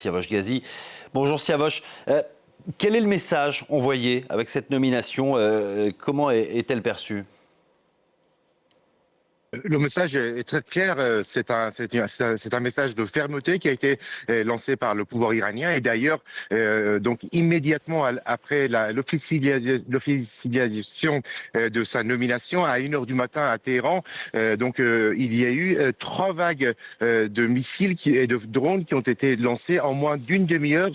Siavash Ghazi. Bonjour Siavash. Quel est le message envoyé avec cette nomination? Comment est-elle perçue? Le message est très clair. C'est un message de fermeté qui a été lancé par le pouvoir iranien. Et d'ailleurs, donc immédiatement après l'officialisation de sa nomination à 1 heure du matin à Téhéran, il y a eu 3 vagues de missiles et de drones qui ont été lancés en moins d'une demi-heure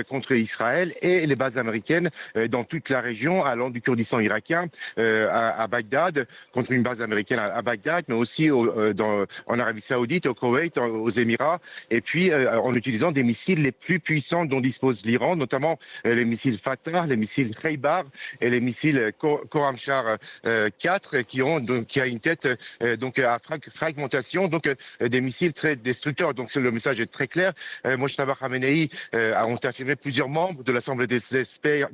contre Israël et les bases américaines dans toute la région, allant du Kurdistan irakien à Bagdad, contre une base américaine à Bagdad, mais aussi en Arabie Saoudite, au Koweït, aux Émirats, et puis en utilisant des missiles les plus puissants dont dispose l'Iran, notamment les missiles Fatah, les missiles Khaybar et les missiles Khorramshahr 4, qui a une tête à fragmentation, des missiles très destructeurs. Donc le message est très clair. Mojtaba Khamenei ont affirmé plusieurs membres de l'Assemblée des experts.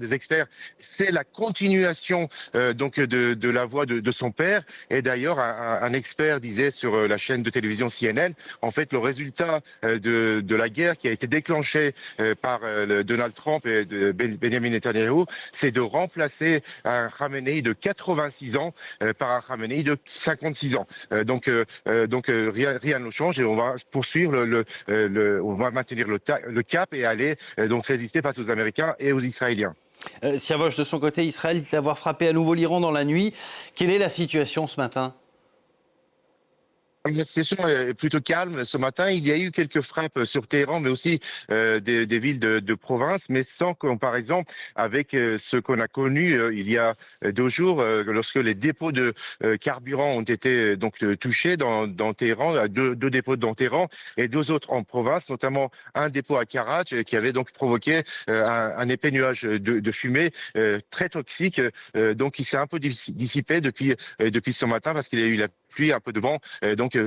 C'est la continuation de la voix de son père. Et d'ailleurs, un expert disait sur la chaîne de télévision CNN, en fait, le résultat de la guerre qui a été déclenchée par Donald Trump et Benjamin Netanyahu, c'est de remplacer un Khamenei de 86 ans par un Khamenei de 56 ans. Rien ne change et on va poursuivre on va maintenir le cap et aller résister face aux Américains et aux Israéliens. Siavash, de son côté, Israël dit avoir frappé à nouveau l'Iran dans la nuit. Quelle est la situation ce matin? La situation est plutôt calme. Ce matin, il y a eu quelques frappes sur Téhéran, mais aussi des villes de province, mais sans comparaison avec ce qu'on a connu il y a 2 jours, lorsque les dépôts de carburant ont été touchés dans Téhéran, deux dépôts dans Téhéran et 2 autres en province, notamment un dépôt à Karach qui avait donc provoqué un épais nuage de fumée très toxique, qui s'est un peu dissipé depuis ce matin parce qu'il y a eu la pluie, un peu de vent,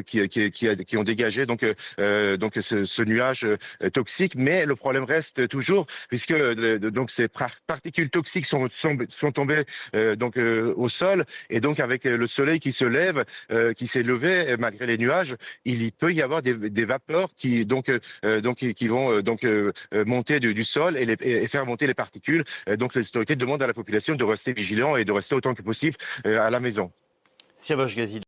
qui ont dégagé ce nuage toxique. Mais le problème reste toujours, puisque ces particules toxiques sont tombées au sol, et donc avec le soleil qui se lève, qui s'est levé malgré les nuages, il peut y avoir des vapeurs qui vont monter du sol et faire monter les particules. Donc les autorités demandent à la population de rester vigilants et de rester autant que possible à la maison. Siavash Ghazi.